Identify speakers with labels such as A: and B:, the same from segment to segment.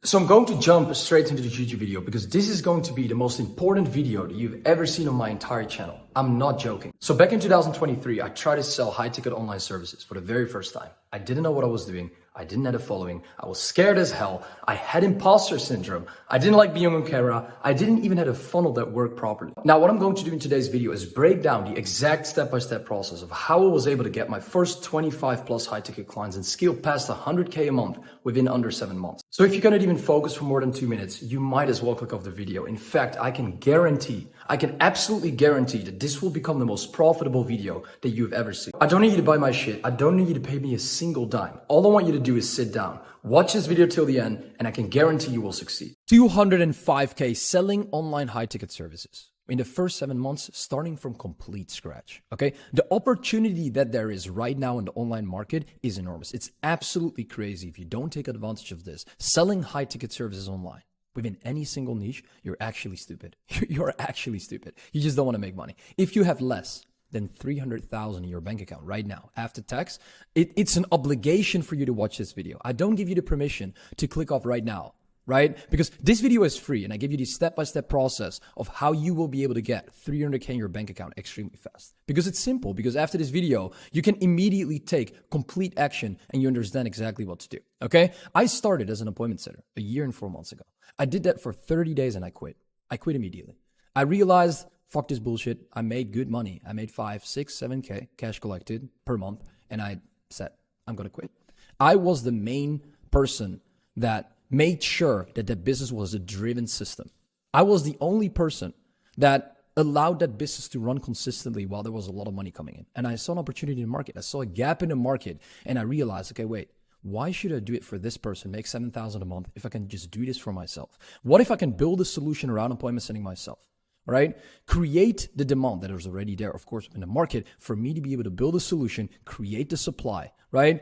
A: So I'm going to jump straight into the YouTube video because this is going to be the most important video that you've ever seen on my entire channel. I'm not joking. So back in 2023, I tried to sell high-ticket online services for the very first time. I didn't know what I was doing. I didn't have a following. I was scared as hell. I had imposter syndrome. I didn't like being on camera. I didn't even have a funnel that worked properly. Now, what I'm going to do in today's video is break down the exact step-by-step process of how I was able to get my first 25 plus high-ticket clients and scale past 100K a month within under 7 months. So if you cannot even focus for more than 2 minutes, you might as well click off the video. In fact, I can absolutely guarantee that this will become the most profitable video that you've ever seen. I don't need you to buy my shit. I don't need you to pay me a single dime. All I want you to do is sit down, watch this video till the end, and I can guarantee you will succeed. 205K selling online high-ticket services in the first 7 months, starting from complete scratch, okay? The opportunity that there is right now in the online market is enormous. It's absolutely crazy if you don't take advantage of this. Selling high-ticket services online within any single niche, you're actually stupid. You're actually stupid. You just don't want to make money. If you have less than 300,000 in your bank account right now after tax, it's an obligation for you to watch this video. I don't give you the permission to click off right now, right? Because this video is free and I give you the step-by-step process of how you will be able to get 300K in your bank account extremely fast. Because it's simple, because after this video, you can immediately take complete action and you understand exactly what to do, okay? I started as an appointment setter a year and 4 months ago. I did that for 30 days and I quit. I quit immediately. I realized, fuck this bullshit. I made good money. I made 5, 6, 7K cash collected per month. And I said, I'm going to quit. I was the main person that made sure that the business was a driven system. I was the only person that allowed that business to run consistently while there was a lot of money coming in. And I saw an opportunity in the market. I saw a gap in the market and I realized, okay, wait, why should I do it for this person, make 7,000 a month if I can just do this for myself? What if I can build a solution around appointment setting myself? Right? Create the demand that is already there, of course, in the market for me to be able to build a solution, create the supply, right?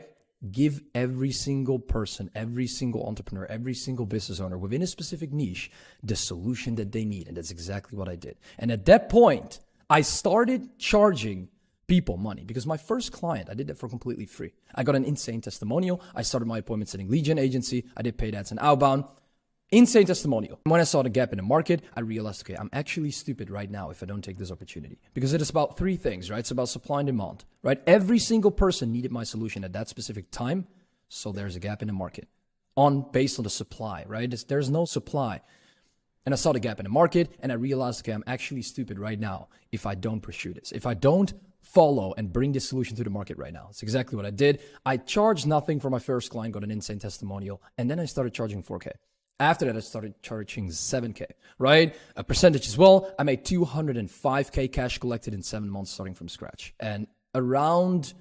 A: Give every single person, every single entrepreneur, every single business owner within a specific niche the solution that they need. And that's exactly what I did. And at that point, I started charging people money because my first client, I did that for completely free. I got an insane testimonial. I started my appointment setting lead gen agency. I did paid ads and outbound. Insane testimonial. When I saw the gap in the market, I realized, okay, I'm actually stupid right now if I don't take this opportunity because it is about 3 things, right? It's about supply and demand, right? Every single person needed my solution at that specific time. So there's a gap in the market based on the supply, right? There's no supply. And I saw the gap in the market and I realized, okay, I'm actually stupid right now if I don't pursue this. If I don't follow and bring this solution to the market right now. It's exactly what I did. I charged nothing for my first client, got an insane testimonial, and then I started charging 4K. After that, I started charging 7K, right? A percentage as well. I made 205K cash collected in 7 months starting from scratch. And around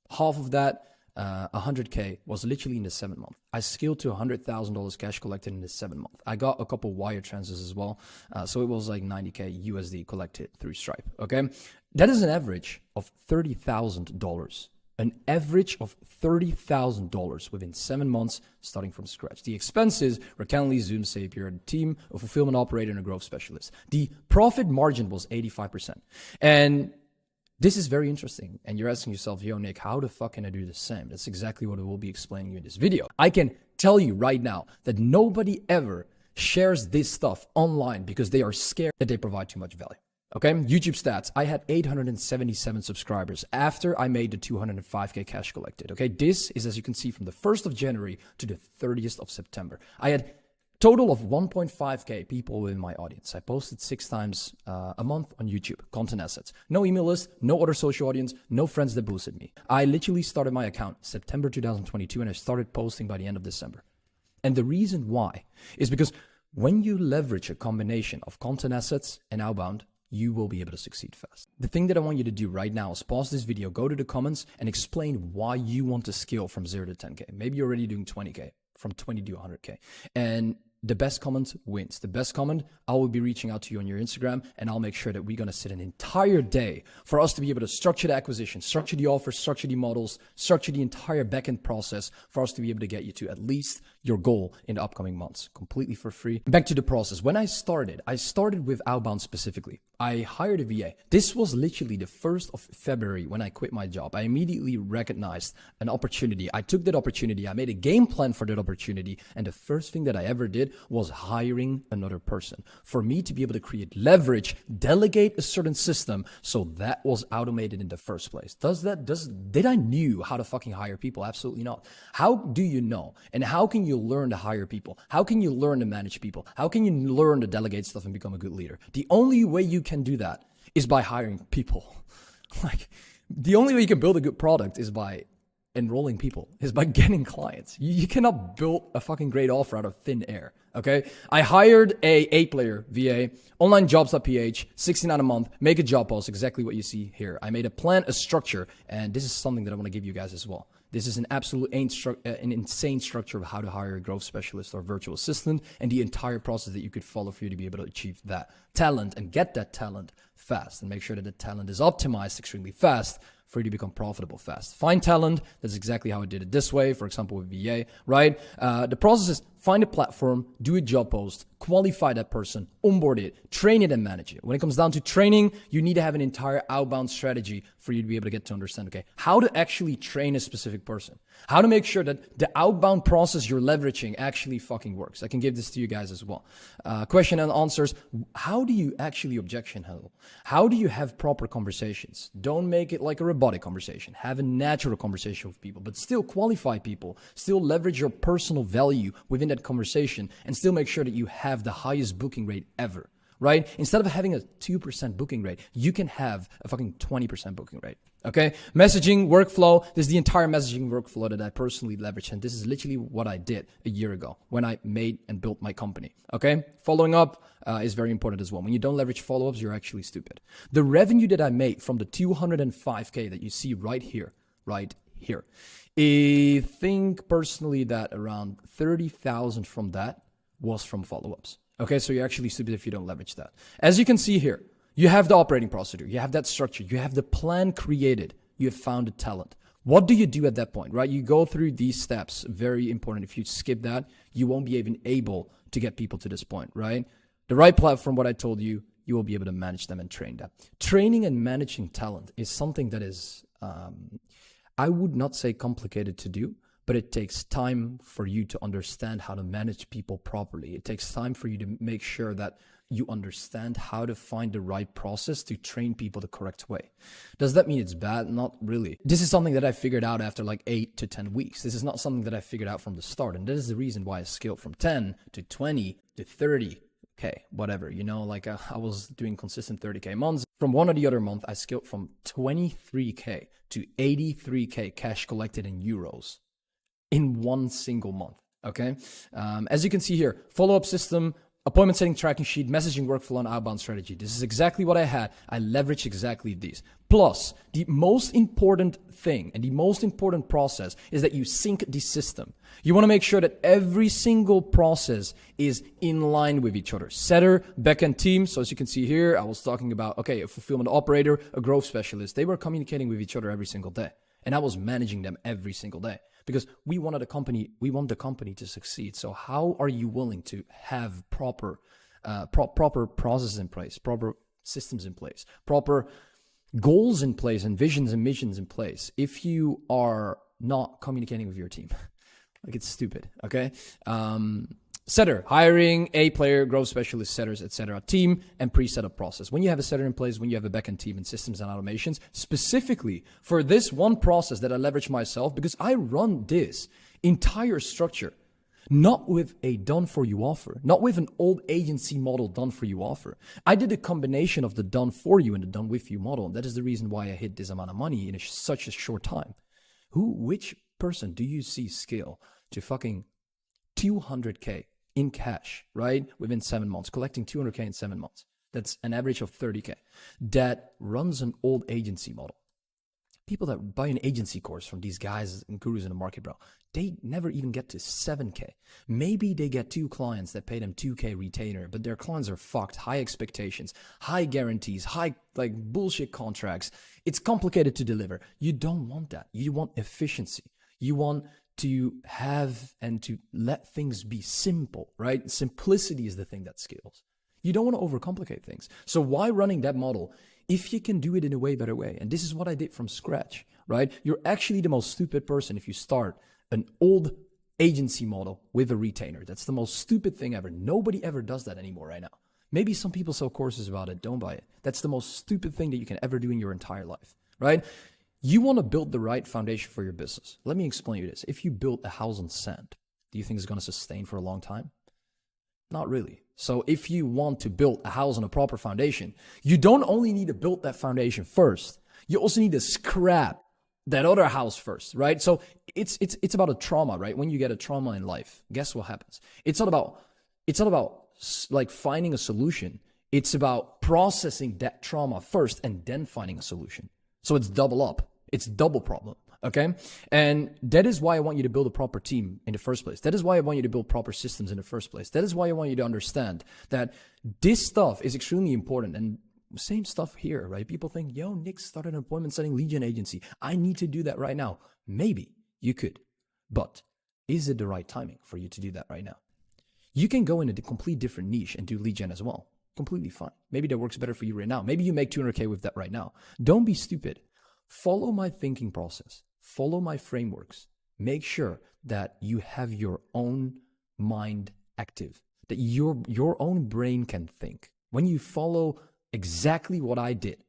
A: half of that, 100K was literally in the 7th month. I scaled to $100,000 cash collected in the 7th month. I got a couple wire transfers as well. So it was like 90K USD collected through Stripe, okay? That is an average of $30,000. An average of $30,000 within 7 months starting from scratch. The expenses were Calendly, Zoom, Zapier, a team, a fulfillment operator, and a growth specialist. The profit margin was 85%. And this is very interesting. And you're asking yourself, yo, Nick, how the fuck can I do the same? That's exactly what I will be explaining you in this video. I can tell you right now that nobody ever shares this stuff online because they are scared that they provide too much value. Okay, YouTube stats. I had 877 subscribers after I made the 205K cash collected. Okay, this is, as you can see, from the 1st of January to the 30th of September. I had total of 1.5K people in my audience. I posted 6 times a month on YouTube, content assets. No email list, no other social audience, no friends that boosted me. I literally started my account September 2022 and I started posting by the end of December. And the reason why is because when you leverage a combination of content assets and outbound, you will be able to succeed fast. The thing that I want you to do right now is pause this video, go to the comments and explain why you want to scale from 0 to 10K. Maybe you're already doing 20K, from 20 to 100K. And the best comment wins. The best comment, I will be reaching out to you on your Instagram and I'll make sure that we're going to sit an entire day for us to be able to structure the acquisition, structure the offers, structure the models, structure the entire backend process for us to be able to get you to at least your goal in the upcoming months completely for free. Back to the process. When I started with Outbound specifically. I hired a VA. This was literally the 1st of February when I quit my job. I immediately recognized an opportunity. I took that opportunity. I made a game plan for that opportunity. And the first thing that I ever did was hiring another person for me to be able to create leverage, delegate a certain system. So that was automated in the first place. Did I knew how to fucking hire people? Absolutely not. How do you know? And how can you learn to hire people? How can you learn to manage people? How can you learn to delegate stuff and become a good leader? The only way you can do that is by hiring people. Like, the only way you can build a good product is by enrolling people, is by getting clients. You cannot build a fucking great offer out of thin air. Okay. I hired a 8-player VA, onlinejobs.ph, $69 a month, make a job post, exactly what you see here. I made a plan, a structure, and this is something that I want to give you guys as well. This is an absolute an insane structure of how to hire a growth specialist or virtual assistant, and the entire process that you could follow for you to be able to achieve that talent and get that talent fast, and make sure that the talent is optimized extremely fast for you to become profitable fast. Find talent. That's exactly how I did it this way, for example, with VA, right? The process is find a platform, do a job post, qualify that person, onboard it, train it, and manage it. When it comes down to training, you need to have an entire outbound strategy for you to be able to get to understand, okay, how to actually train a specific person, how to make sure that the outbound process you're leveraging actually fucking works. I can give this to you guys as well. Question and answers. How do you actually objection handle? How do you have proper conversations? Don't make it like a robotic conversation. Have a natural conversation with people, but still qualify people, still leverage your personal value within that conversation, and still make sure that you have the highest booking rate ever, right? Instead of having a 2% booking rate, you can have a fucking 20% booking rate. Okay. Messaging workflow. This is the entire messaging workflow that I personally leverage. And this is literally what I did a year ago when I made and built my company. Okay. Following up is very important as well. When you don't leverage follow-ups, you're actually stupid. The revenue that I made from the 205K that you see right here, I think personally that around 30,000 from that was from follow-ups. Okay. So you're actually stupid if you don't leverage that. As you can see here, you have the operating procedure, you have that structure, you have the plan created, you have found the talent. What do you do at that point, right? You go through these steps, very important. If you skip that, you won't be even able to get people to this point, right? The right platform, what I told you, you will be able to manage them and train them. Training and managing talent is something that is, I would not say complicated to do, but it takes time for you to understand how to manage people properly. It takes time for you to make sure that you understand how to find the right process to train people the correct way. Does that mean it's bad? Not really. This is something that I figured out after like 8 to 10 weeks. This is not something that I figured out from the start. And that is the reason why I scaled from 10 to 20 to 30K, whatever, you know, like I was doing consistent 30K months. From one or the other month, I scaled from 23K to 83K cash collected in euros in one single month. Okay. As you can see here, follow-up system, appointment setting tracking sheet, messaging workflow, and outbound strategy. This is exactly what I had. I leveraged exactly these. Plus, the most important thing and the most important process is that you sync the system. You want to make sure that every single process is in line with each other. Setter, backend team. So as you can see here, I was talking about, okay, a fulfillment operator, a growth specialist. They were communicating with each other every single day. And I was managing them every single day. Because we want the company to succeed. So how are you willing to have proper processes in place, proper systems in place, proper goals in place, and visions and missions in place if you are not communicating with your team? Like, it's stupid. Okay. Setter, hiring a player, growth specialist, setters, etc. Team and pre-setup process. When you have a setter in place, when you have a backend team and systems and automations, specifically for this one process that I leverage myself, because I run this entire structure, not with a done-for-you offer, not with an old agency model done-for-you offer. I did a combination of the done-for-you and the done-with-you model, and that is the reason why I hit this amount of money in such a short time. Which person do you see scale to fucking 200K in cash, right? Within 7 months, collecting 200K in 7 months. That's an average of 30K. That runs an old agency model. People that buy an agency course from these guys and gurus in the market, bro, they never even get to 7K. Maybe they get 2 clients that pay them 2K retainer, but their clients are fucked. High expectations, high guarantees, high like bullshit contracts. It's complicated to deliver. You don't want that. You want efficiency. You want to have and to let things be simple, right? Simplicity is the thing that scales. You don't want to overcomplicate things. So why running that model if you can do it in a way better way? And this is what I did from scratch, right? You're actually the most stupid person if you start an old agency model with a retainer. That's the most stupid thing ever. Nobody ever does that anymore right now. Maybe some people sell courses about it. Don't buy it. That's the most stupid thing that you can ever do in your entire life, right? You want to build the right foundation for your business. Let me explain you this. If you build a house on sand, do you think it's going to sustain for a long time? Not really. So if you want to build a house on a proper foundation, you don't only need to build that foundation first, you also need to scrap that other house first, right? So it's about a trauma, right? When you get a trauma in life, guess what happens? It's not about like finding a solution. It's about processing that trauma first and then finding a solution. So it's double up. It's double problem. Okay. And that is why I want you to build a proper team in the first place. That is why I want you to build proper systems in the first place. That is why I want you to understand that this stuff is extremely important. And same stuff here, right? People think, yo, Nik started an appointment setting lead gen agency. I need to do that right now. Maybe you could, but is it the right timing for you to do that right now? You can go in a complete different niche and do lead gen as well. Completely fine. Maybe that works better for you right now. Maybe you make 200K with that right now. Don't be stupid. Follow my thinking process. Follow my frameworks. Make sure that you have your own mind active, that your own brain can think. When you follow exactly what I did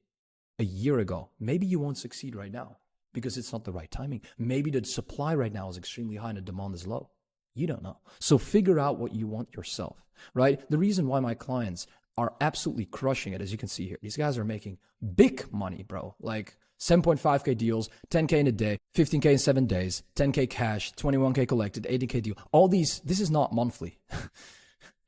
A: a year ago, maybe you won't succeed right now because it's not the right timing. Maybe the supply right now is extremely high and the demand is low. You don't know. So figure out what you want yourself, right? The reason why my clients are absolutely crushing it, as you can see here, these guys are making big money, bro. Like 7.5K deals, 10K in a day, 15K in 7 days, 10K cash, 21K collected, 80K deal. All these, this is not monthly.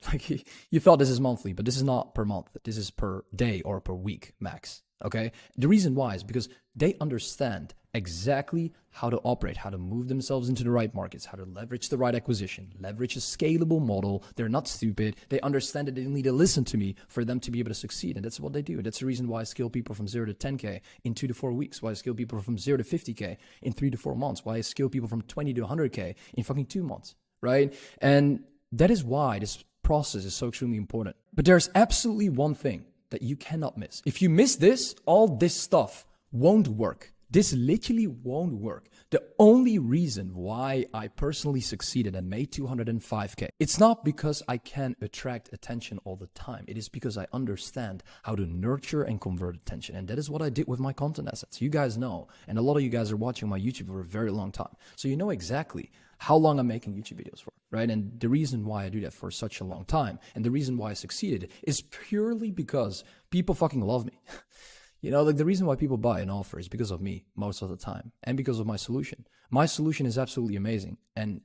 A: Like you thought this is monthly, but this is not per month. This is per day or per week max. Okay. The reason why is because they understand exactly how to operate, how to move themselves into the right markets, how to leverage the right acquisition, leverage a scalable model. They're not stupid. They understand that they need to listen to me for them to be able to succeed. And that's what they do. That's the reason why I scale people from 0 to 10K in 2 to 4 weeks, why I scale people from 0 to 50K in 3 to 4 months, why I scale people from 20 to 100K in fucking 2 months. Right. And that is why this process is so extremely important. But there's absolutely one thing that you cannot miss. If you miss this, all this stuff won't work. This literally won't work. The only reason why I personally succeeded and made 205K, it's not because I can attract attention all the time. It is because I understand how to nurture and convert attention. And that is what I did with my content assets. You guys know, and a lot of you guys are watching my YouTube for a very long time. So you know exactly how long I'm making YouTube videos for, right? And the reason why I do that for such a long time and the reason why I succeeded is purely because people fucking love me. You know, like the reason why people buy an offer is because of me most of the time and because of my solution. My solution is absolutely amazing. And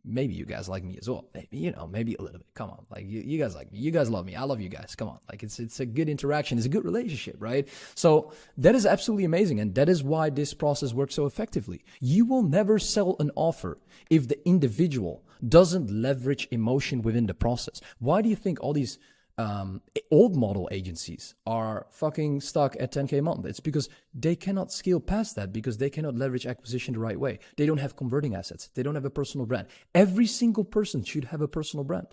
A: maybe you guys like me as well. Maybe, you know, maybe a little bit. Come on. Like you guys like me. You guys love me. I love you guys. Come on. Like it's a good interaction. It's a good relationship, right? So that is absolutely amazing. And that is why this process works so effectively. You will never sell an offer if the individual doesn't leverage emotion within the process. Why do you think all these old model agencies are fucking stuck at 10K a month? It's because they cannot scale past that because they cannot leverage acquisition the right way. They don't have converting assets. They don't have a personal brand. Every single person should have a personal brand.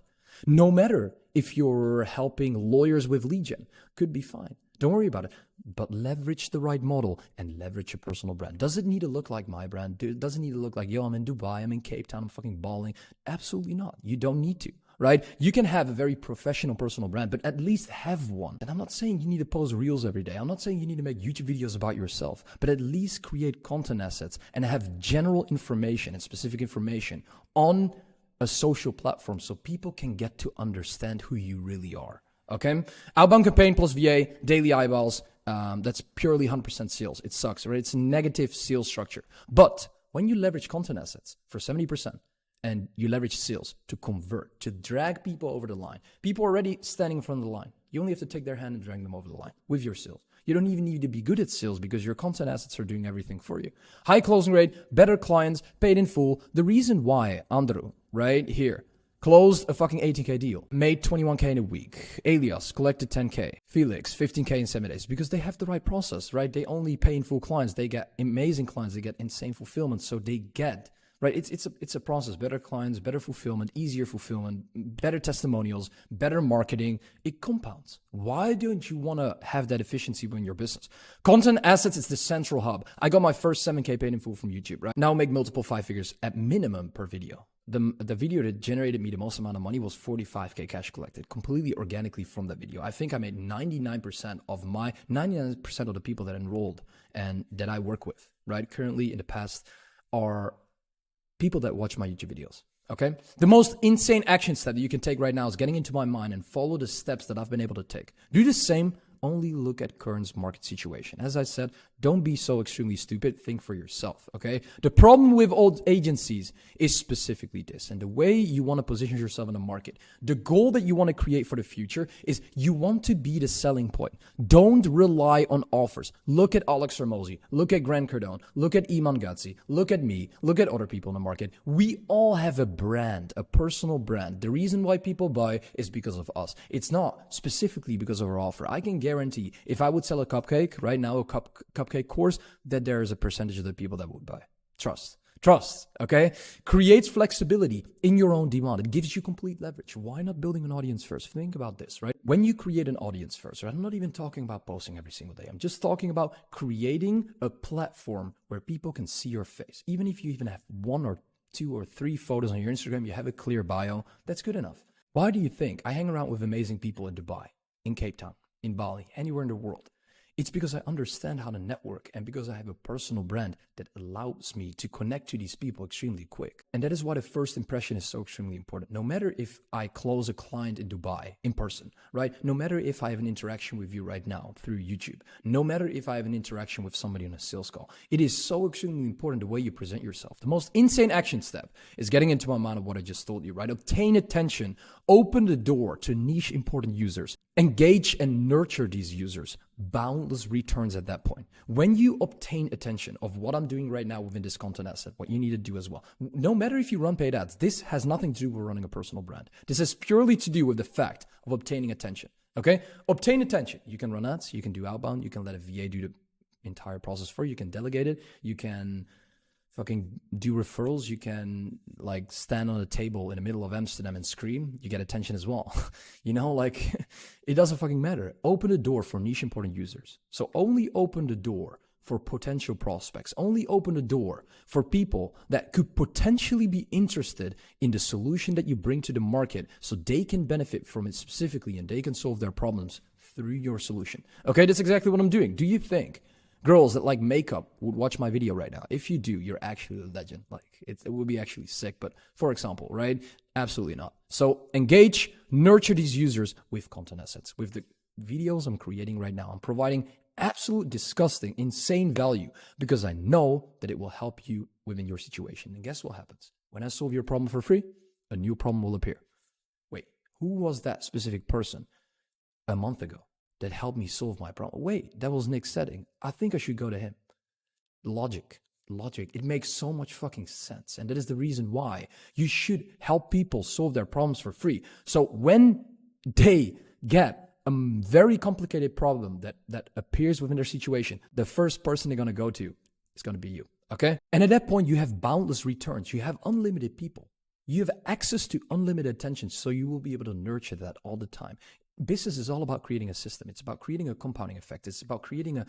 A: No matter if you're helping lawyers with lead gen, could be fine. Don't worry about it. But leverage the right model and leverage your personal brand. Does it need to look like my brand? Does it need to look like, yo, I'm in Dubai, I'm in Cape Town, I'm fucking balling? Absolutely not. You don't need to. Right? You can have a very professional personal brand, but at least have one. And I'm not saying you need to post reels every day. I'm not saying you need to make YouTube videos about yourself, but at least create content assets and have general information and specific information on a social platform so people can get to understand who you really are. Okay? Outbound campaign plus VA, daily eyeballs. That's purely 100% sales. It sucks, right? It's a negative sales structure. But when you leverage content assets for 70%, and you leverage sales to convert, to drag people over the line. People are already standing in front of the line. You only have to take their hand and drag them over the line with your sales. You don't even need to be good at sales because your content assets are doing everything for you. High closing rate, better clients, paid in full. The reason why Andrew, right here, closed a fucking 18K deal, made 21K in a week. Elias collected 10K. Felix, 15K in 7 days because they have the right process, right? They only pay in full clients. They get amazing clients. They get insane fulfillment. So they get right? It's a process. Better clients, better fulfillment, easier fulfillment, better testimonials, better marketing. It compounds. Why don't you want to have that efficiency in your business? Content assets is the central hub. I got my first 7K paid in full from YouTube, right? Now I make multiple 5 figures at minimum per video. The video that generated me the most amount of money was 45K cash collected completely organically from that video. I think I made 99% of the people that enrolled and that I work with, right? Currently in the past are people that watch my YouTube videos. Okay. The most insane action step that you can take right now is getting into my mind and follow the steps that I've been able to take. Do the same. Only look at current market situation. As I said, don't be so extremely stupid. Think for yourself, okay? The problem with old agencies is specifically this, and the way you want to position yourself in the market. The goal that you want to create for the future is you want to be the selling point. Don't rely on offers. Look at Alex Ramosi. Look at Grant Cardone. Look at Iman Gadzhi. Look at me. Look at other people in the market. We all have a brand, a personal brand. The reason why people buy is because of us. It's not specifically because of our offer. I can guarantee if I would sell a cupcake right now, a cupcake course, that there is a percentage of the people that would buy. Trust, okay? Creates flexibility in your own demand. It gives you complete leverage. Why not building an audience first? Think about this, right? When you create an audience first, right? I'm not even talking about posting every single day. I'm just talking about creating a platform where people can see your face. Even if you even have 1 or 2 or 3 photos on your Instagram, you have a clear bio, that's good enough. Why do you think I hang around with amazing people in Dubai, in Cape Town, in Bali, anywhere in the world? It's because I understand how to network and because I have a personal brand that allows me to connect to these people extremely quick. And that is why the first impression is so extremely important. No matter if I close a client in Dubai in person, right? No matter if I have an interaction with you right now through YouTube, no matter if I have an interaction with somebody on a sales call, it is so extremely important the way you present yourself. The most insane action step is getting into my mind of what I just told you, right? Obtain attention, open the door to niche important users, engage and nurture these users. Boundless returns at that point. When you obtain attention of what I'm doing right now within this content asset, what you need to do as well, no matter if you run paid ads, this has nothing to do with running a personal brand. This has purely to do with the fact of obtaining attention. Okay? Obtain attention. You can run ads, you can do outbound, you can let a VA do the entire process for you, you can delegate it, you can fucking do referrals, you can like stand on a table in the middle of Amsterdam and scream, you get attention as well. You know, like it doesn't fucking matter. Open the door for niche important users. So only open the door for potential prospects. Only open the door for people that could potentially be interested in the solution that you bring to the market so they can benefit from it specifically and they can solve their problems through your solution. Okay, that's exactly what I'm doing. Do you think girls that like makeup would watch my video right now? If you do, you're actually a legend. Like it would be actually sick. But for example, right? Absolutely not. So engage, nurture these users with content assets. With the videos I'm creating right now, I'm providing absolute disgusting, insane value because I know that it will help you within your situation. And guess what happens? When I solve your problem for free, a new problem will appear. Wait, who was that specific person a month ago that helped me solve my problem? Wait, that was Nik Setting. I think I should go to him. Logic. It makes so much fucking sense. And that is the reason why you should help people solve their problems for free. So when they get a very complicated problem that appears within their situation, the first person they're going to go to is going to be you. Okay? And at that point, you have boundless returns. You have unlimited people. You have access to unlimited attention. So you will be able to nurture that all the time. Business is all about creating a system. It's about creating a compounding effect. It's about creating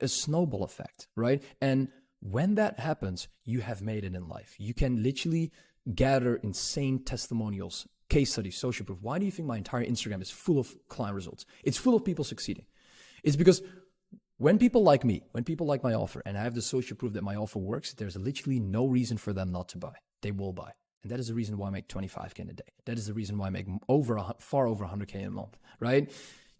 A: a snowball effect, right? And when that happens, you have made it in life. You can literally gather insane testimonials, case studies, social proof. Why do you think my entire Instagram is full of client results? It's full of people succeeding. It's because when people like me, when people like my offer, and I have the social proof that my offer works, there's literally no reason for them not to buy. They will buy. And that is the reason why I make 25K in a day. That is the reason why I make far over 100K in a month, right?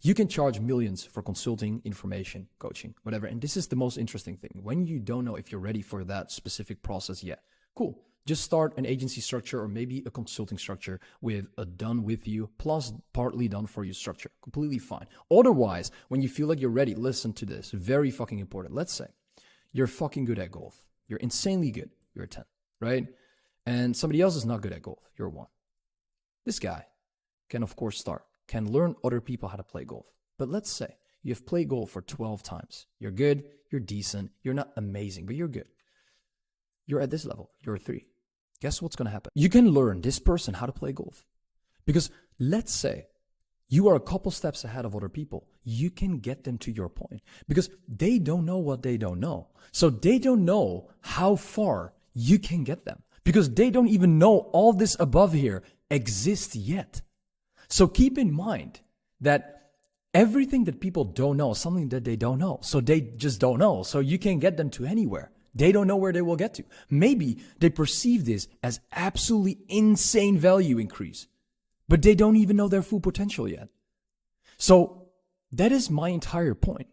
A: You can charge millions for consulting, information, coaching, whatever. And this is the most interesting thing. When you don't know if you're ready for that specific process yet, cool. Just start an agency structure or maybe a consulting structure with a done with you plus partly done for you structure. Completely fine. Otherwise, when you feel like you're ready, listen to this. Very fucking important. Let's say you're fucking good at golf. You're insanely good. You're a 10, right? And somebody else is not good at golf. You're a 1. This guy can, of course, can learn other people how to play golf. But let's say you've played golf for 12 times. You're good. You're decent. You're not amazing, but you're good. You're at this level. You're a 3. guess what's going to happen? You can learn this person how to play golf. Because let's say you are a couple steps ahead of other people. You can get them to your point because they don't know what they don't know. So they don't know how far you can get them because they don't even know all this above here exists yet. So keep in mind that everything that people don't know is something that they don't know. So they just don't know. So you can't get them to anywhere. They don't know where they will get to. Maybe they perceive this as absolutely insane value increase, but they don't even know their full potential yet. So that is my entire point.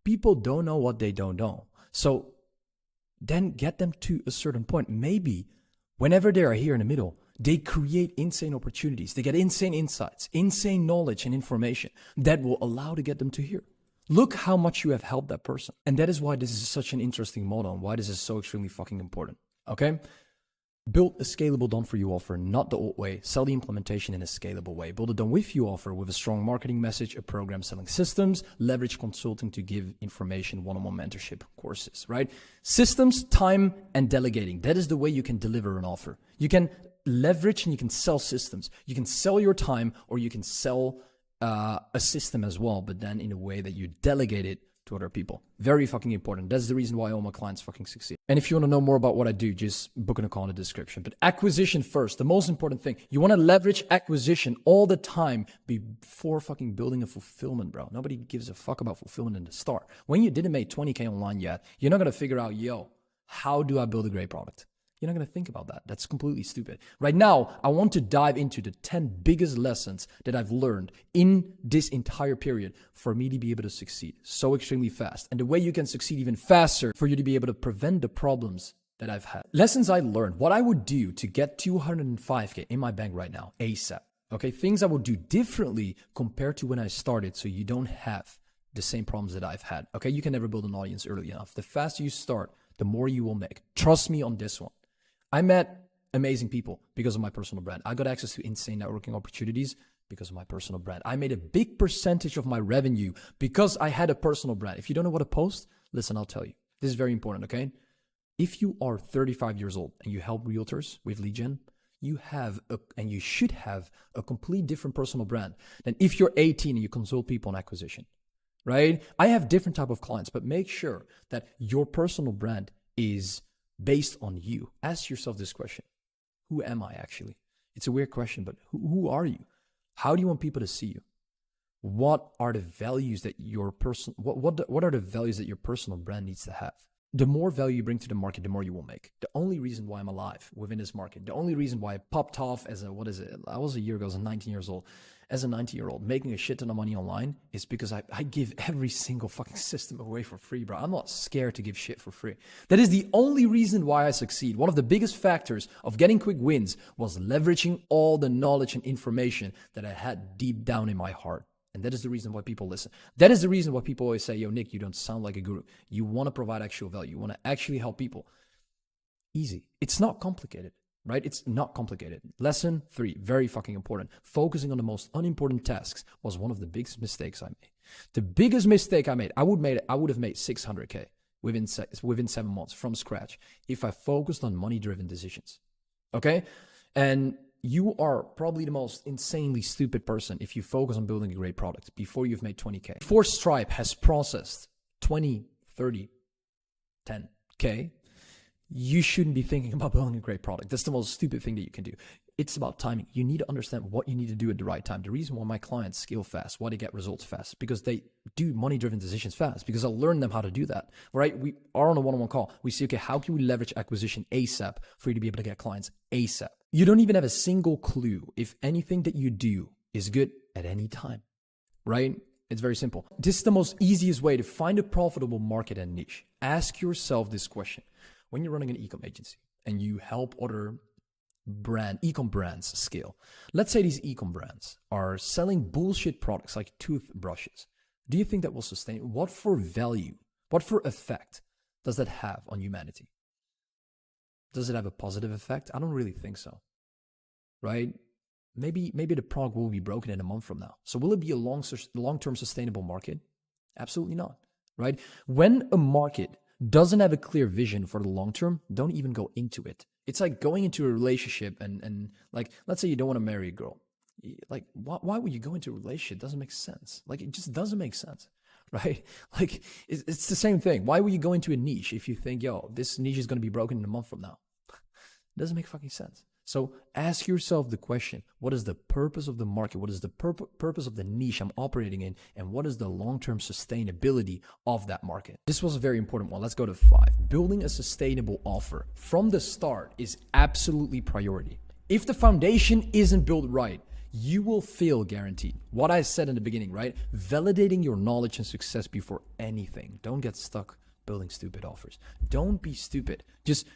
A: People don't know what they don't know. So then get them to a certain point. Maybe whenever they are here in the middle, they create insane opportunities. They get insane insights, insane knowledge and information that will allow to get them to here. Look how much you have helped that person. And that is why this is such an interesting model and why this is so extremely fucking important. Okay? Build a scalable done-for-you offer, not the old way. Sell the implementation in a scalable way. Build a done-with-you offer with a strong marketing message, a program selling systems, leverage consulting to give information, one-on-one mentorship courses, right? Systems, time, and delegating. That is the way you can deliver an offer. You can leverage and you can sell systems. You can sell your time or you can sell a system as well, but then in a way that you delegate it to other people. Very fucking important. That's the reason why all my clients fucking succeed. And if you want to know more about what I do, just book in a call in the description. But acquisition first, the most important thing. You want to leverage acquisition all the time before fucking building a fulfillment, bro. Nobody gives a fuck about fulfillment in the start. When you didn't make 20K online yet, you're not going to figure out, yo, how do I build a great product? You're not going to think about that. That's completely stupid. Right now, I want to dive into the 10 biggest lessons that I've learned in this entire period for me to be able to succeed so extremely fast. And the way you can succeed even faster for you to be able to prevent the problems that I've had. Lessons I learned, what I would do to get 205K in my bank right now, ASAP. Okay, things I would do differently compared to when I started so you don't have the same problems that I've had. Okay, you can never build an audience early enough. The faster you start, the more you will make. Trust me on this one. I met amazing people because of my personal brand. I got access to insane networking opportunities because of my personal brand. I made a big percentage of my revenue because I had a personal brand. If you don't know what to post, listen, I'll tell you. This is very important, okay? If you are 35 years old and you help realtors with lead gen, you have and you should have a complete different personal brand than if you're 18 and you consult people on acquisition, right? I have different type of clients, but make sure that your personal brand is based on you. Ask yourself this question. Who am I actually? It's a weird question, but who are you? How do you want people to see you? What are the values that your what are the values that your personal brand needs to have? The more value you bring to the market, the more you will make. The only reason why I'm alive within this market, the only reason why I popped off as a, I was a year ago, I was 19 years old. As a 19-year-old, making a shit ton of money online is because I give every single fucking system away for free, bro. I'm not scared to give shit for free. That is the only reason why I succeed. One of the biggest factors of getting quick wins was leveraging all the knowledge and information that I had deep down in my heart. And that is the reason why people listen. That is the reason why people always say, yo, Nick, you don't sound like a guru. You want to provide actual value. You want to actually help people. Easy. It's not complicated, right? It's not complicated. Lesson 3, very fucking important. Focusing on the most unimportant tasks was one of the biggest mistakes I made. The biggest mistake I made, I would have made 600K within 7 months from scratch if I focused on money-driven decisions. Okay? And you are probably the most insanely stupid person if you focus on building a great product before you've made 20K. Before Stripe has processed 20, 30, 10K, you shouldn't be thinking about building a great product. That's the most stupid thing that you can do. It's about timing. You need to understand what you need to do at the right time. The reason why my clients scale fast, why they get results fast, because they do money-driven decisions fast, because I learned them how to do that, right? We are on a one-on-one call. We see, okay, how can we leverage acquisition ASAP for you to be able to get clients ASAP? You don't even have a single clue if anything that you do is good at any time, right? It's very simple. This is the most easiest way to find a profitable market and niche. Ask yourself this question. When you're running an e-com agency and you help other e-com brands scale, let's say these e-com brands are selling bullshit products like toothbrushes. Do you think that will sustain? What for value, what for effect does that have on humanity? Does it have a positive effect? I don't really think so, right? Maybe the product will be broken in a month from now. So will it be a long-term sustainable market? Absolutely not, right? When a market doesn't have a clear vision for the long term, don't even go into it.
B: It's like going into a relationship and like, let's say you don't want to marry a girl. Like, why would you go into a relationship? It doesn't make sense. Like, it just doesn't make sense, right? Like, it's the same thing. Why would you go into a niche if you think, yo, this niche is going to be broken in a month from now? It doesn't make fucking sense. So ask yourself the question, what is the purpose of the market? What is the purpose of the niche I'm operating in? And what is the long-term sustainability of that market? This was a very important one. Let's go to 5. Building a sustainable offer from the start is absolutely priority. If the foundation isn't built right, you will fail guaranteed. What I said in the beginning, right? Validating your knowledge and success before anything. Don't get stuck building stupid offers. Don't be stupid. Just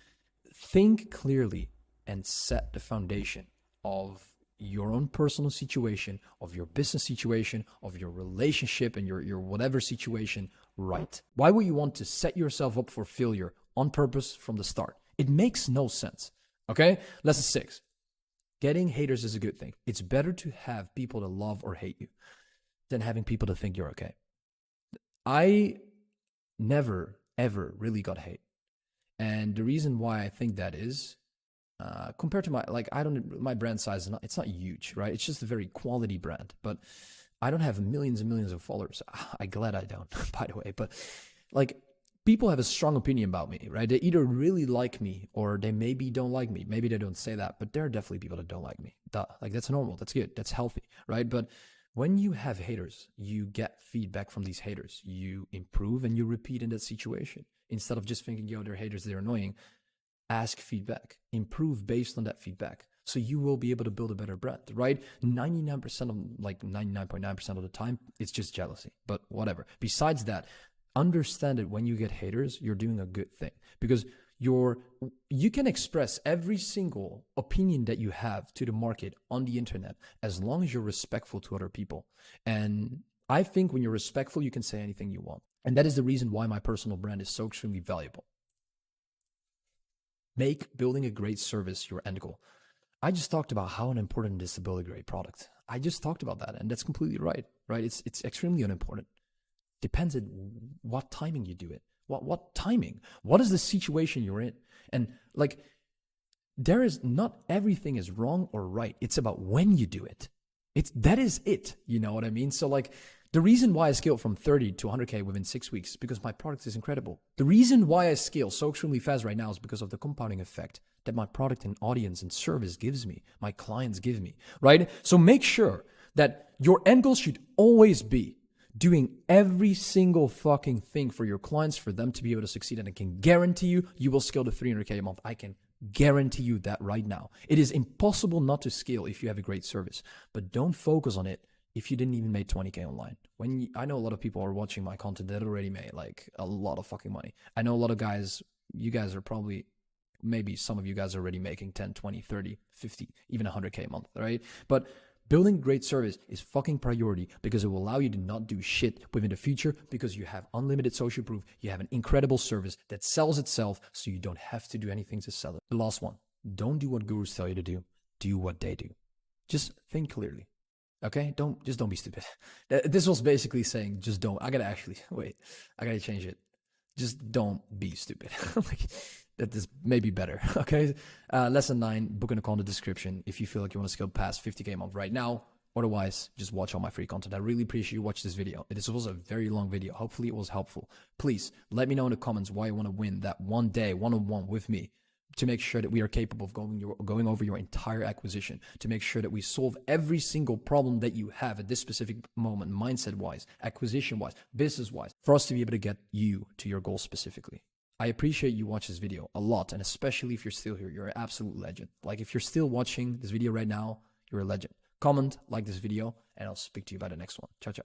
B: think clearly and set the foundation of your own personal situation, of your business situation, of your relationship and your whatever situation right. Why would you want to set yourself up for failure on purpose from the start? It makes no sense. Okay? Lesson 6. Getting haters is a good thing. It's better to have people to love or hate you than having people to think you're okay. I never, ever really got hate. And the reason why I think that is, compared to my brand size, it's not huge, right? It's just a very quality brand, but I don't have millions and millions of followers. I'm glad I don't, by the way, but like, people have a strong opinion about me, right? They either really like me or they maybe don't like me. Maybe they don't say that, but there are definitely people that don't like me. Duh. Like, that's normal. That's good. That's healthy, right? But when you have haters, you get feedback from these haters. You improve and you repeat in that situation. Instead of just thinking, yo, they're haters, they're annoying, ask feedback, improve based on that feedback. So you will be able to build a better brand, right? 99.9% of the time, it's just jealousy, but whatever. Besides that, understand that when you get haters, you're doing a good thing, because you can express every single opinion that you have to the market on the internet as long as you're respectful to other people. And I think when you're respectful, you can say anything you want. And that is the reason why my personal brand is so extremely valuable. Make building a great service your end goal. I just talked about how unimportant it is to build a great product. I just talked about that, and that's completely right? It's extremely unimportant. Depends on what timing you do it. What timing? What is the situation you're in? And like, not everything is wrong or right. It's about when you do it. That is it. You know what I mean? So like, the reason why I scaled from 30 to 100K within 6 weeks is because my product is incredible. The reason why I scale so extremely fast right now is because of the compounding effect that my product and audience and service gives me, my clients give me, right? So make sure that your end goal should always be doing every single fucking thing for your clients, for them to be able to succeed. And I can guarantee you will scale to 300K a month. I can guarantee you that right now. It is impossible not to scale if you have a great service, but don't focus on it if you didn't even make 20K online. I know a lot of people are watching my content that already made like a lot of fucking money. I know a lot of guys, you guys are probably, maybe some of you guys are already making 10, 20, 30, 50, even 100K a month, right? But building great service is fucking priority, because it will allow you to not do shit within the future, because you have unlimited social proof. You have an incredible service that sells itself, so you don't have to do anything to sell it. The last one, don't do what gurus tell you to do. Do what they do. Just think clearly. Okay? Don't be stupid. This was basically saying, just don't. I gotta change it. Just don't be stupid. Like, that is maybe better. Okay? Lesson 9, book in the call in the description if you feel like you want to scale past 50K a month right now. Otherwise, just watch all my free content. I really appreciate you watching this video. This was a very long video. Hopefully it was helpful. Please let me know in the comments why you want to win that one day one-on-one with me, to make sure that we are capable of going over your entire acquisition, to make sure that we solve every single problem that you have at this specific moment, mindset-wise, acquisition-wise, business-wise, for us to be able to get you to your goals specifically. I appreciate you watching this video a lot, and especially if you're still here, you're an absolute legend. Like, if you're still watching this video right now, you're a legend. Comment, like this video, and I'll speak to you about the next one. Ciao, ciao.